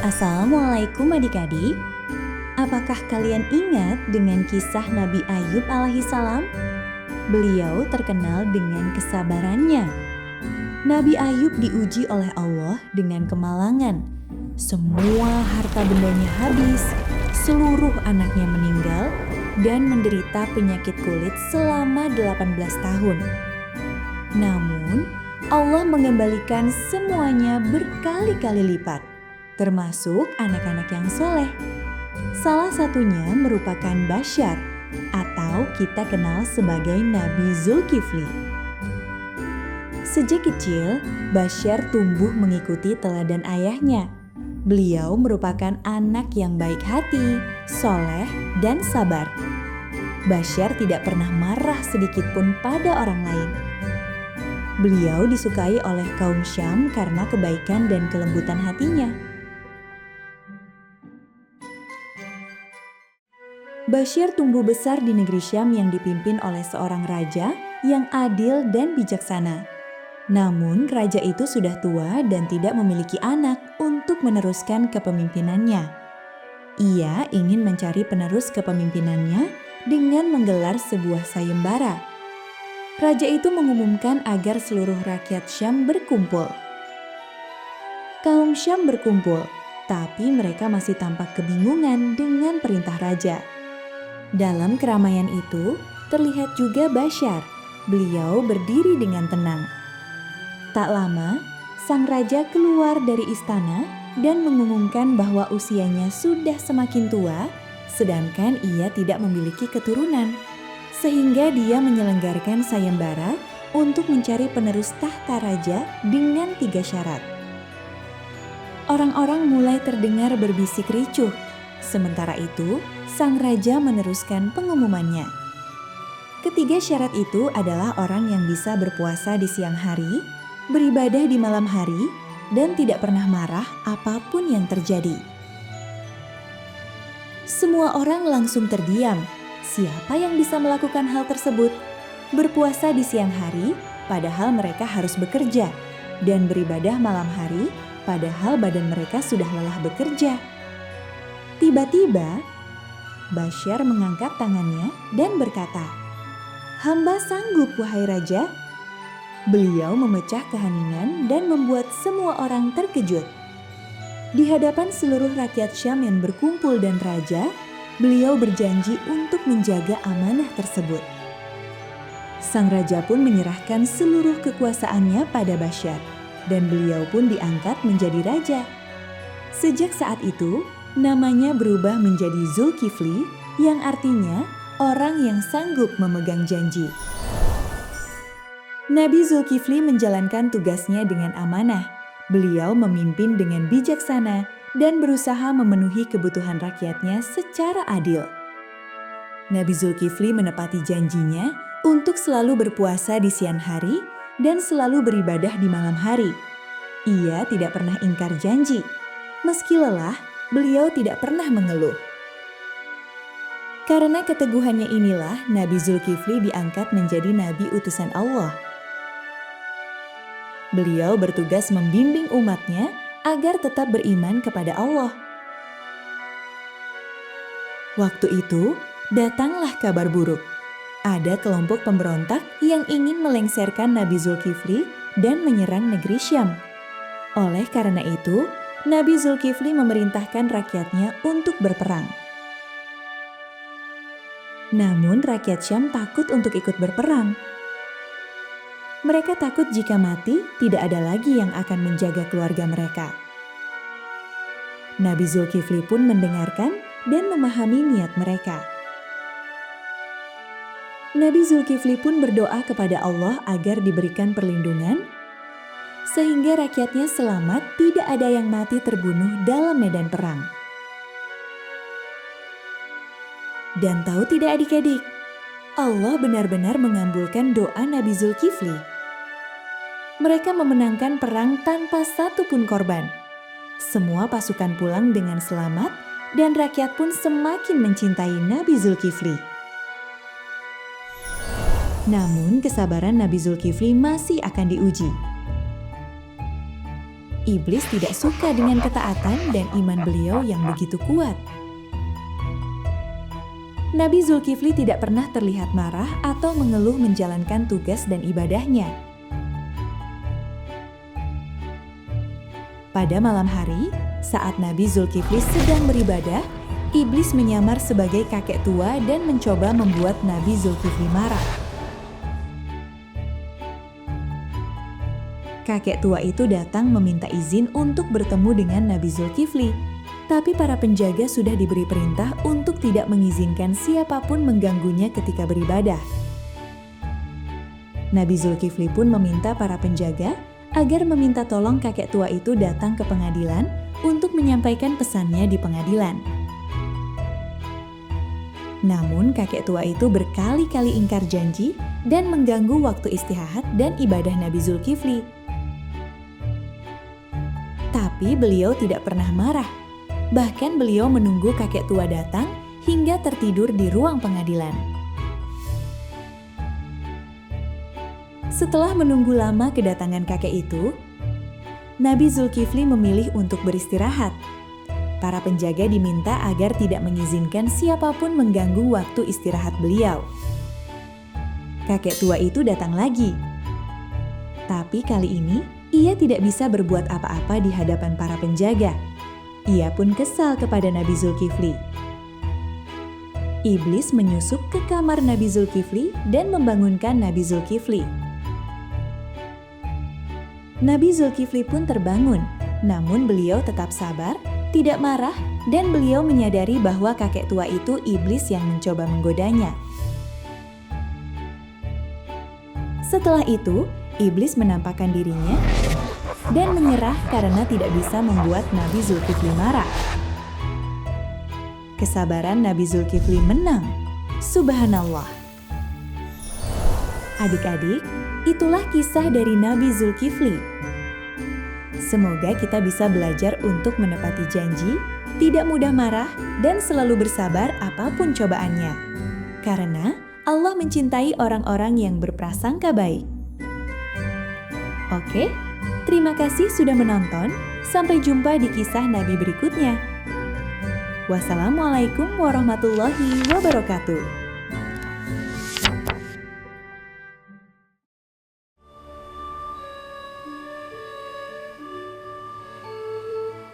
Assalamualaikum adik-adik. Apakah kalian ingat dengan kisah Nabi Ayub alaihissalam? Beliau terkenal dengan kesabarannya. Nabi Ayub diuji oleh Allah dengan kemalangan. Semua harta bendanya habis, seluruh anaknya meninggal, dan menderita penyakit kulit selama 18 tahun. Namun, Allah mengembalikan semuanya berkali-kali lipat, termasuk anak-anak yang soleh. Salah satunya merupakan Basyar, atau kita kenal sebagai Nabi Zulkifli. Sejak kecil, Basyar tumbuh mengikuti teladan ayahnya. Beliau merupakan anak yang baik hati, soleh, dan sabar. Basyar tidak pernah marah sedikit pun pada orang lain. Beliau disukai oleh kaum Syam karena kebaikan dan kelembutan hatinya. Basyar tumbuh besar di negeri Syam yang dipimpin oleh seorang raja yang adil dan bijaksana. Namun, raja itu sudah tua dan tidak memiliki anak untuk meneruskan kepemimpinannya. Ia ingin mencari penerus kepemimpinannya dengan menggelar sebuah sayembara. Raja itu mengumumkan agar seluruh rakyat Syam berkumpul. Kaum Syam berkumpul, tapi mereka masih tampak kebingungan dengan perintah raja. Dalam keramaian itu, terlihat juga Basyar. Beliau berdiri dengan tenang. Tak lama, sang raja keluar dari istana dan mengumumkan bahwa usianya sudah semakin tua, sedangkan ia tidak memiliki keturunan. Sehingga dia menyelenggarakan sayembara untuk mencari penerus tahta raja dengan 3 syarat. Orang-orang mulai terdengar berbisik ricuh. Sementara itu, sang raja meneruskan pengumumannya. Ketiga syarat itu adalah orang yang bisa berpuasa di siang hari, beribadah di malam hari, dan tidak pernah marah apapun yang terjadi. Semua orang langsung terdiam. Siapa yang bisa melakukan hal tersebut? Berpuasa di siang hari, padahal mereka harus bekerja, dan beribadah malam hari, padahal badan mereka sudah lelah bekerja. Tiba-tiba, Basyar mengangkat tangannya dan berkata, "Hamba sanggup, wahai raja." Beliau memecah keheningan dan membuat semua orang terkejut. Di hadapan seluruh rakyat Syam yang berkumpul dan raja, beliau berjanji untuk menjaga amanah tersebut. Sang raja pun menyerahkan seluruh kekuasaannya pada Basyar, dan beliau pun diangkat menjadi raja. Sejak saat itu, namanya berubah menjadi Zulkifli, yang artinya orang yang sanggup memegang janji. Nabi Zulkifli menjalankan tugasnya dengan amanah. Beliau memimpin dengan bijaksana dan berusaha memenuhi kebutuhan rakyatnya secara adil. Nabi Zulkifli menepati janjinya untuk selalu berpuasa di siang hari dan selalu beribadah di malam hari. Ia tidak pernah ingkar janji. Meski lelah, beliau tidak pernah mengeluh. Karena keteguhannya inilah Nabi Zulkifli diangkat menjadi nabi utusan Allah. Beliau bertugas membimbing umatnya agar tetap beriman kepada Allah. Waktu itu, datanglah kabar buruk. Ada kelompok pemberontak yang ingin melengsarkan Nabi Zulkifli dan menyerang negeri Syam. Oleh karena itu, Nabi Zulkifli memerintahkan rakyatnya untuk berperang. Namun rakyat Syam takut untuk ikut berperang. Mereka takut jika mati tidak ada lagi yang akan menjaga keluarga mereka. Nabi Zulkifli pun mendengarkan dan memahami niat mereka. Nabi Zulkifli pun berdoa kepada Allah agar diberikan perlindungan, sehingga rakyatnya selamat, tidak ada yang mati terbunuh dalam medan perang. Dan tahu tidak adik-adik, Allah benar-benar mengabulkan doa Nabi Zulkifli. Mereka memenangkan perang tanpa satu pun korban. Semua pasukan pulang dengan selamat dan rakyat pun semakin mencintai Nabi Zulkifli. Namun kesabaran Nabi Zulkifli masih akan diuji. Iblis tidak suka dengan ketaatan dan iman beliau yang begitu kuat. Nabi Zulkifli tidak pernah terlihat marah atau mengeluh menjalankan tugas dan ibadahnya. Pada malam hari, saat Nabi Zulkifli sedang beribadah, iblis menyamar sebagai kakek tua dan mencoba membuat Nabi Zulkifli marah. Kakek tua itu datang meminta izin untuk bertemu dengan Nabi Zulkifli. Tapi para penjaga sudah diberi perintah untuk tidak mengizinkan siapapun mengganggunya ketika beribadah. Nabi Zulkifli pun meminta para penjaga agar meminta tolong kakek tua itu datang ke pengadilan untuk menyampaikan pesannya di pengadilan. Namun kakek tua itu berkali-kali ingkar janji dan mengganggu waktu istirahat dan ibadah Nabi Zulkifli. Tapi beliau tidak pernah marah. Bahkan beliau menunggu kakek tua datang hingga tertidur di ruang pengadilan. Setelah menunggu lama kedatangan kakek itu, Nabi Zulkifli memilih untuk beristirahat. Para penjaga diminta agar tidak mengizinkan siapapun mengganggu waktu istirahat beliau. Kakek tua itu datang lagi. Tapi kali ini, ia tidak bisa berbuat apa-apa di hadapan para penjaga. Ia pun kesal kepada Nabi Zulkifli. Iblis menyusup ke kamar Nabi Zulkifli dan membangunkan Nabi Zulkifli. Nabi Zulkifli pun terbangun, namun beliau tetap sabar, tidak marah, dan beliau menyadari bahwa kakek tua itu iblis yang mencoba menggodanya. Setelah itu, iblis menampakkan dirinya dan menyerah karena tidak bisa membuat Nabi Zulkifli marah. Kesabaran Nabi Zulkifli menang. Subhanallah. Adik-adik, itulah kisah dari Nabi Zulkifli. Semoga kita bisa belajar untuk menepati janji, tidak mudah marah, dan selalu bersabar apapun cobaannya. Karena Allah mencintai orang-orang yang berprasangka baik. Oke? Terima kasih sudah menonton. Sampai jumpa di kisah Nabi berikutnya. Wassalamualaikum warahmatullahi wabarakatuh.